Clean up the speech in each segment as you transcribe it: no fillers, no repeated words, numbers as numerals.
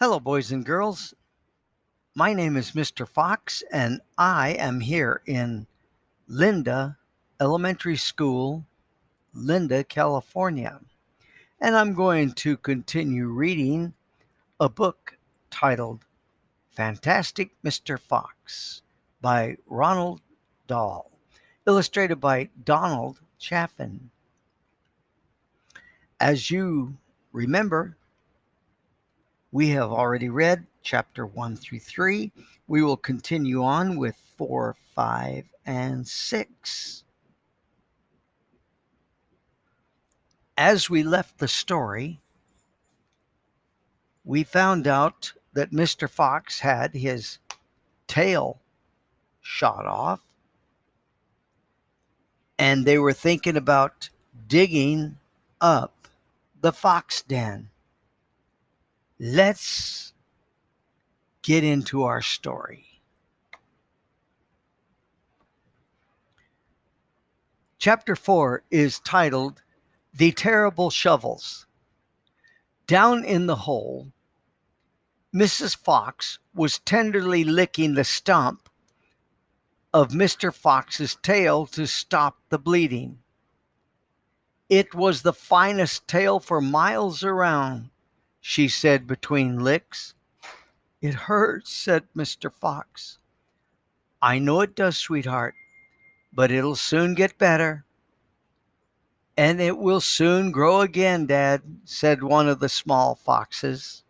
Hello, boys and girls. My name is Mr. Fox, and I am here in Linda Elementary School, Linda, California. And I'm going to continue reading a book titled Fantastic Mr. Fox by Ronald Dahl, illustrated by Donald Chaffin. As you remember, we have already read chapter 1 through 3. We will continue on with 4, 5, and 6. As we left the story, we found out that Mr. Fox had his tail shot off, and they were thinking about digging up the fox den. Let's get into our story. Chapter 4 is titled The Terrible Shovels. Down in the hole, Mrs. Fox was tenderly licking the stump of Mr. Fox's tail to stop the bleeding. It was the finest tail for miles around, she said between licks. It hurts, said Mr. Fox. I know it does, sweetheart, but it'll soon get better. And it will soon grow again, Dad, said one of the small foxes.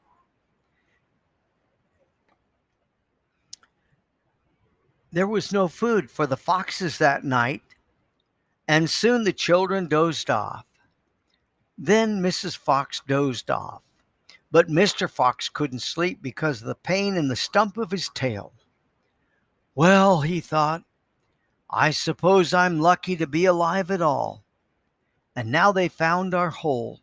There was no food for the foxes that night, and soon the children dozed off. Then Mrs. Fox dozed off, but Mr. Fox couldn't sleep because of the pain in the stump of his tail. Well, he thought, I suppose I'm lucky to be alive at all. And now they found our hole.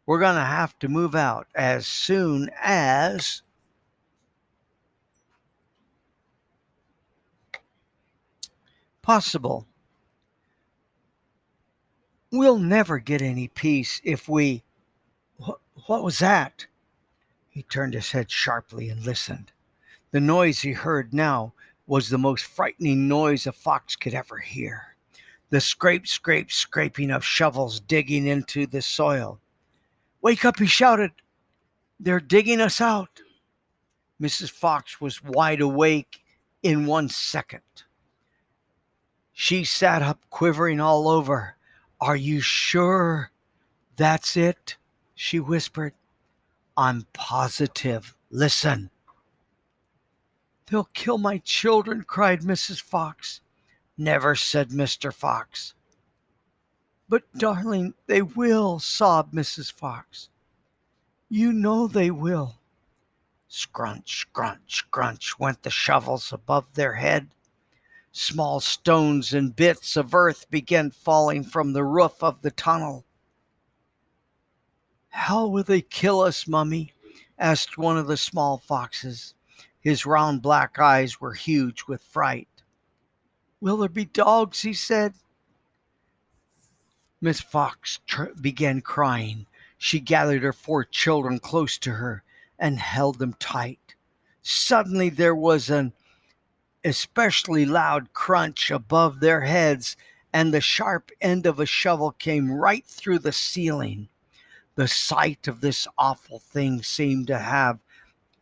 We're going to have to move out as soon as possible. We'll never get any peace if we... What was that? He turned his head sharply and listened. The noise he heard now was the most frightening noise a fox could ever hear. The scraping of shovels digging into the soil. Wake up, he shouted. They're digging us out. Mrs. Fox was wide awake in 1 second. She sat up, quivering all over. Are you sure that's it? She whispered. I'm positive. Listen. They'll kill my children, cried Mrs. Fox. Never, said Mr. Fox. But, darling, they will, sobbed Mrs. Fox. You know they will. Scrunch, scrunch, scrunch went the shovels above their head. Small stones and bits of earth began falling from the roof of the tunnel. How will they kill us, Mummy? Asked one of the small foxes. His round black eyes were huge with fright. Will there be dogs? He said. Miss Fox began crying. She gathered her 4 children close to her and held them tight. Suddenly there was an especially loud crunch above their heads, and the sharp end of a shovel came right through the ceiling. The sight of this awful thing seemed to have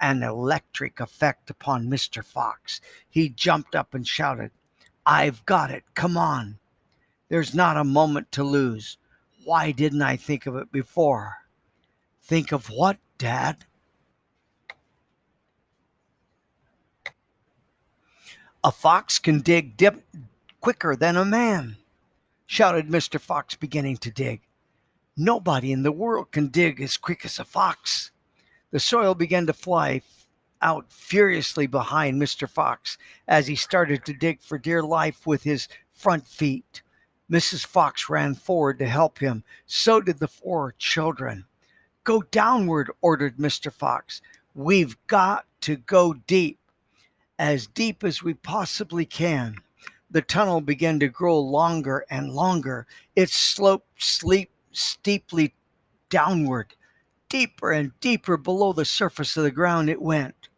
an electric effect upon Mr. Fox. He jumped up and shouted, I've got it. Come on. There's not a moment to lose. Why didn't I think of it before? Think of what, Dad? A fox can dig quicker than a man, shouted Mr. Fox, beginning to dig. Nobody in the world can dig as quick as a fox. The soil began to fly out furiously behind Mr. Fox as he started to dig for dear life with his front feet. Mrs. Fox ran forward to help him. So did the 4 children. Go downward, ordered Mr. Fox. We've got to go deep as we possibly can. The tunnel began to grow longer and longer. It sloped steeply downward. Deeper and deeper below the surface of the ground it went.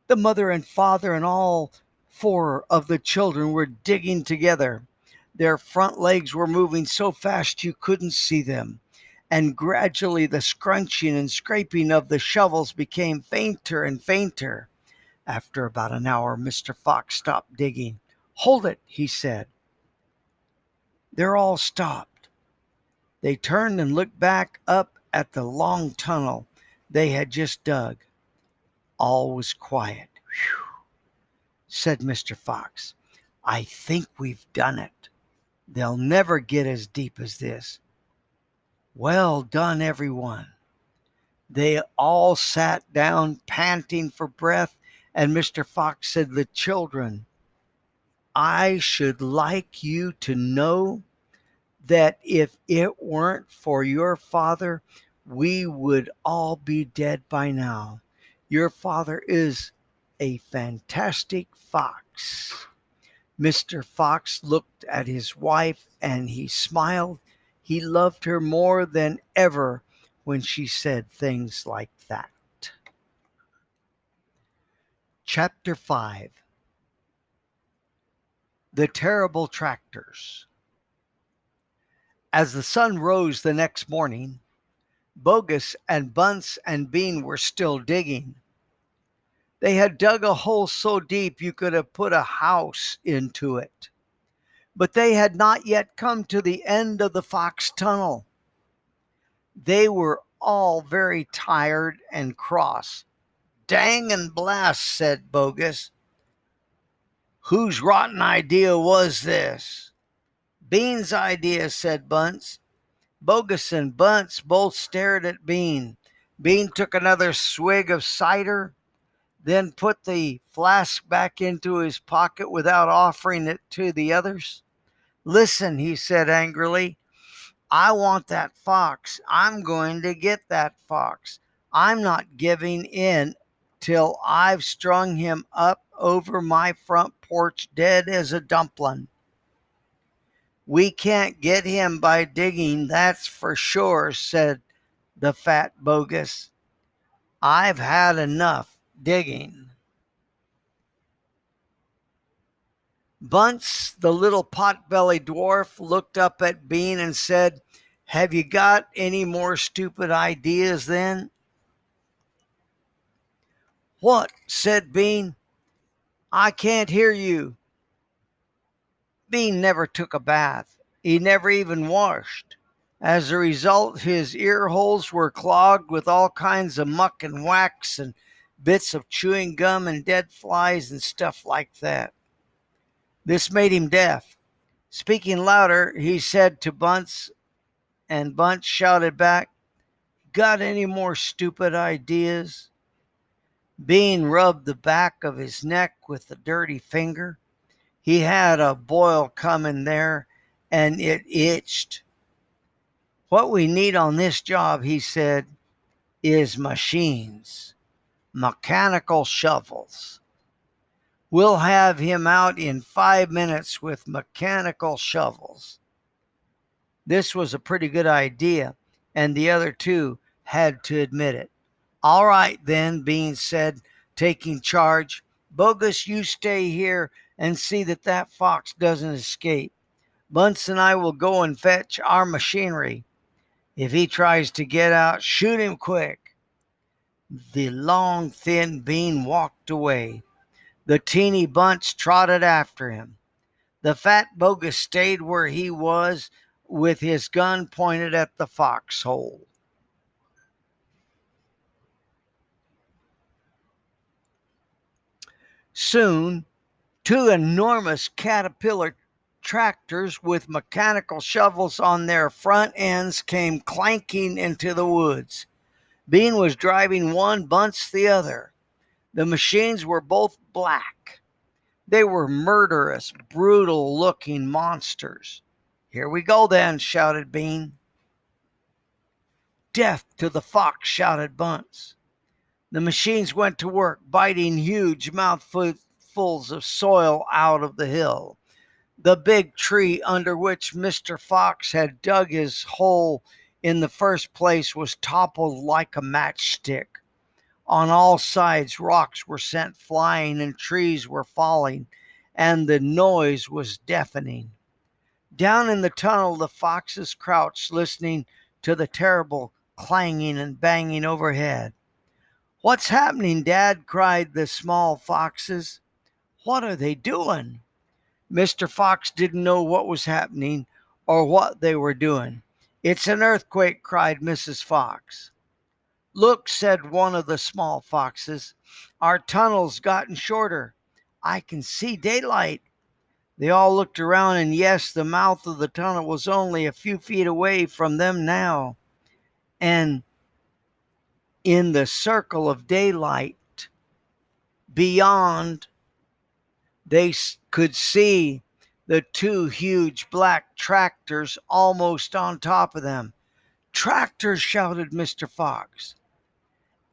The mother and father and all four of the children were digging together. Their front legs were moving so fast you couldn't see them, and gradually the scrunching and scraping of the shovels became fainter and fainter. After about an hour, Mr. Fox stopped digging. "Hold it," he said. They're all stopped. They turned and looked back up at the long tunnel they had just dug. All was quiet. "Whew," said Mr. Fox. "I think we've done it. They'll never get as deep as this. Well done, everyone." They all sat down, panting for breath, and Mr. Fox said to the children, "I should like you to know that if it weren't for your father, we would all be dead by now. Your father is a fantastic fox." Mr. Fox looked at his wife and he smiled. He loved her more than ever when she said things like that. Chapter 5. The Terrible Tractors. As the sun rose the next morning, Bogus and Bunce and Bean were still digging. They had dug a hole so deep you could have put a house into it. But they had not yet come to the end of the Fox tunnel. They were all very tired and cross. "Dang and blast," said Bogus. "Whose rotten idea was this?" "Bean's idea," said Bunce. Bogus and Bunce both stared at Bean. Bean took another swig of cider, then put the flask back into his pocket without offering it to the others. "Listen," he said angrily. "I want that fox. I'm going to get that fox. I'm not giving in till I've strung him up over my front porch dead as a dumpling." "We can't get him by digging, that's for sure," said the fat Bogus. "I've had enough digging." Bunce, the little pot-bellied dwarf, looked up at Bean and said, "Have you got any more stupid ideas then?" "What?" said Bean. "I can't hear you." Bean never took a bath. He never even washed. As a result, his ear holes were clogged with all kinds of muck and wax and bits of chewing gum and dead flies and stuff like that. This made him deaf. Speaking louder, he said to Bunce, and Bunce shouted back, "Got any more stupid ideas?" Bean rubbed the back of his neck with a dirty finger. He had a boil coming there, and it itched. "What we need on this job," he said, "is machines. Mechanical shovels. We'll have him out in 5 minutes with mechanical shovels." This was a pretty good idea, and the other two had to admit it. "All right, then," Bean said, taking charge. "Bogus, you stay here and see that that fox doesn't escape. Bunce and I will go and fetch our machinery. If he tries to get out, shoot him quick." The long, thin Bean walked away. The teeny Bunce trotted after him. The fat Bogus stayed where he was with his gun pointed at the foxhole. Soon, two enormous caterpillar tractors with mechanical shovels on their front ends came clanking into the woods. Bean was driving one, Bunce the other. The machines were both black. They were murderous, brutal-looking monsters. "Here we go then," shouted Bean. "Death to the fox," shouted Bunce. The machines went to work, biting huge mouthfuls of soil out of the hill. The big tree under which Mr. Fox had dug his hole in the first place was toppled like a matchstick. On all sides, rocks were sent flying and trees were falling, and the noise was deafening. Down in the tunnel, the foxes crouched, listening to the terrible clanging and banging overhead. "What's happening, Dad?" cried the small foxes. "What are they doing?" Mr. Fox didn't know what was happening or what they were doing. "It's an earthquake," cried Mrs. Fox. "Look," said one of the small foxes, "our tunnel's gotten shorter. I can see daylight." They all looked around, and yes, the mouth of the tunnel was only a few feet away from them now. And in the circle of daylight beyond, they could see the two huge black tractors almost on top of them. "Tractors!" shouted Mr. Fox.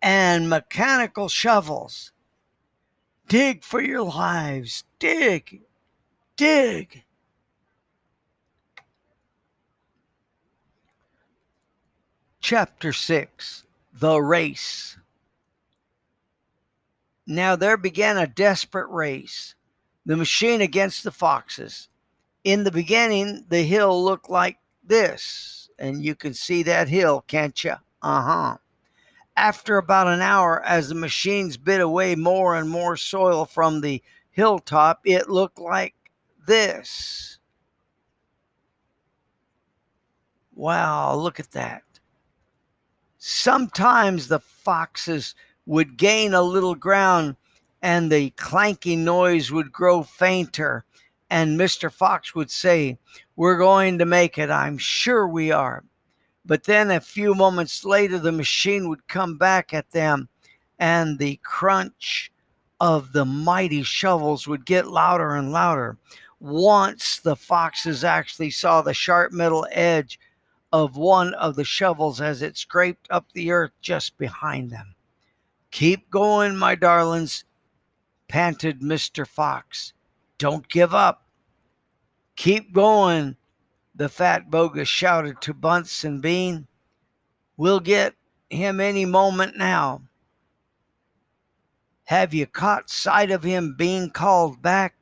"And mechanical shovels. Dig for your lives. Dig, dig." Chapter 6: The Race. Now there began a desperate race, the machine against the foxes. In the beginning, the hill looked like this, and you can see that hill, can't you? After about an hour, as the machines bit away more and more soil from the hilltop, it looked like this. Wow, look at that. Sometimes the foxes would gain a little ground and the clanking noise would grow fainter, and Mr. Fox would say, "We're going to make it. I'm sure we are." But then a few moments later, the machine would come back at them, and the crunch of the mighty shovels would get louder and louder. Once the foxes actually saw the sharp metal edge of one of the shovels as it scraped up the earth just behind them. "Keep going, my darlings," panted Mr. Fox. "Don't give up." "Keep going," the fat bogus shouted to Bunce and Bean. "We'll get him any moment now." "Have you caught sight of him?" Bean called back.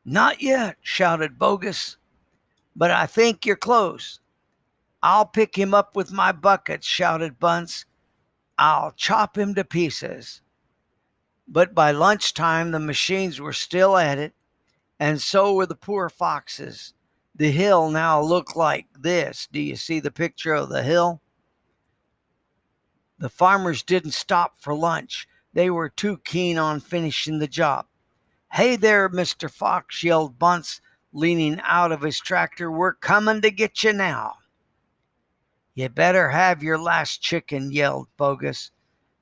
"Not yet," shouted Bogus, "but I think you're close." "I'll pick him up with my bucket," shouted Bunce. "I'll chop him to pieces." But by lunchtime, the machines were still at it, and so were the poor foxes. The hill now looked like this. Do you see the picture of the hill? The farmers didn't stop for lunch. They were too keen on finishing the job. "Hey there, Mr. Fox," yelled Bunce, leaning out of his tractor. "We're coming to get you now." "You better have your last chicken," yelled Bogus.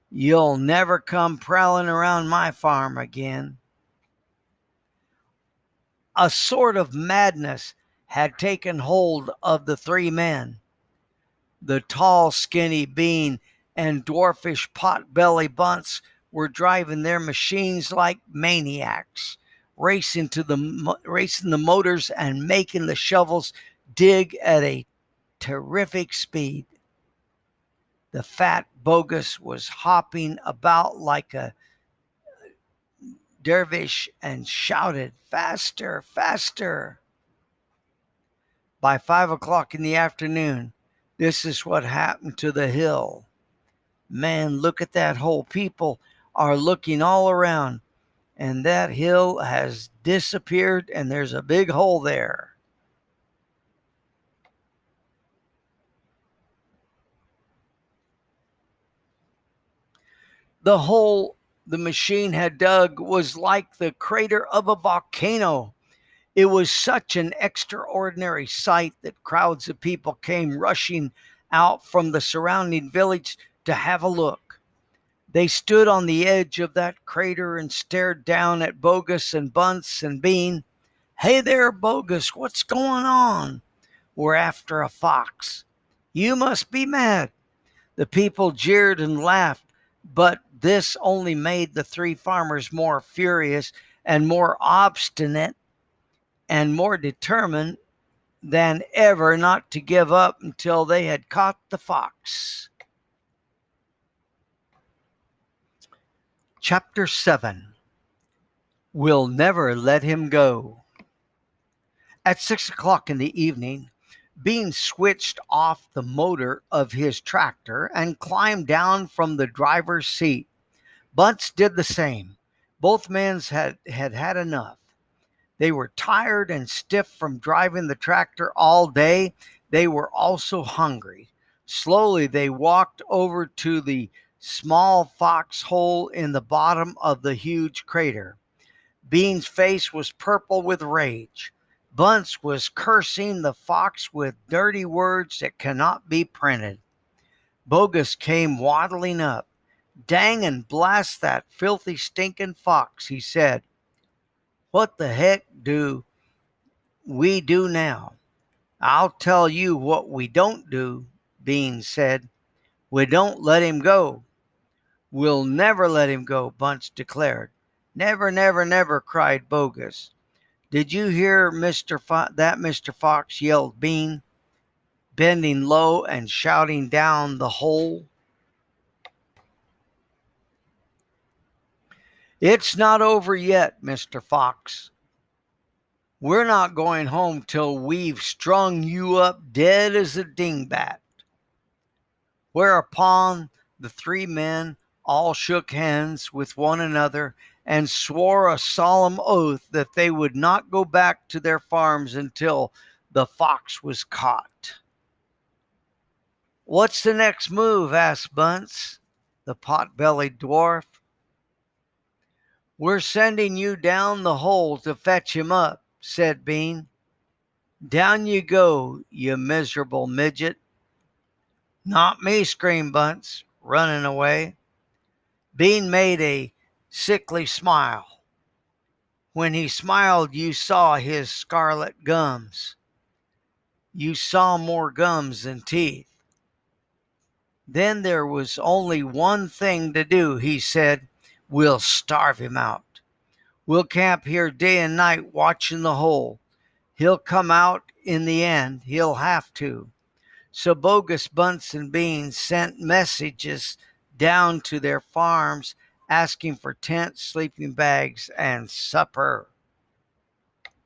"You'll never come prowling around my farm again." A sort of madness had taken hold of the three men. The tall, skinny Bean and dwarfish pot-belly Bunce were driving their machines like maniacs, racing the motors and making the shovels dig at a terrific speed. The fat Bogus was hopping about like a dervish and shouted, "Faster, faster." By 5 o'clock in the afternoon, this is what happened to the hill. Man, look at that hole. People are looking all around, and that hill has disappeared, and there's a big hole there. The hole the machine had dug was like the crater of a volcano. It was such an extraordinary sight that crowds of people came rushing out from the surrounding village to have a look. They stood on the edge of that crater and stared down at Bogus and Bunce and Bean. "Hey there, Bogus, what's going on?" "We're after a fox." "You must be mad." The people jeered and laughed. But this only made the three farmers more furious and more obstinate and more determined than ever not to give up until they had caught the fox. Chapter 7. We'll Never Let Him Go. At 6 o'clock in the evening, Bean switched off the motor of his tractor and climbed down from the driver's seat. Bunce did the same. Both men had enough. They were tired and stiff from driving the tractor all day. They were also hungry. Slowly they walked over to the small foxhole in the bottom of the huge crater. Bean's face was purple with rage. Bunce was cursing the fox with dirty words that cannot be printed. Bogus came waddling up. "Dang and blast that filthy stinking fox," he said. "What the heck do we do now?" "I'll tell you what we don't do," Bean said. "We don't let him go." "We'll never let him go," Bunce declared. "Never, never, never," cried Bogus. "Did you hear that Mr. Fox?" yelled Bean, bending low and shouting down the hole. "It's not over yet, Mr. Fox. We're not going home till we've strung you up dead as a dingbat." Whereupon the three men all shook hands with one another and swore a solemn oath that they would not go back to their farms until the fox was caught. "What's the next move?" asked Bunce, the pot-bellied dwarf. "We're sending you down the hole to fetch him up," said Bean. "Down you go, you miserable midget." "Not me," screamed Bunce, running away. Bean made a sickly smile. When he smiled, you saw his scarlet gums. You saw more gums than teeth. "Then there was only one thing to do," he said. "We'll starve him out. We'll camp here day and night watching the hole. He'll come out in the end. He'll have to." So Bogus, Bunce, and Bean sent messages down to their farms asking for tents, sleeping bags, and supper.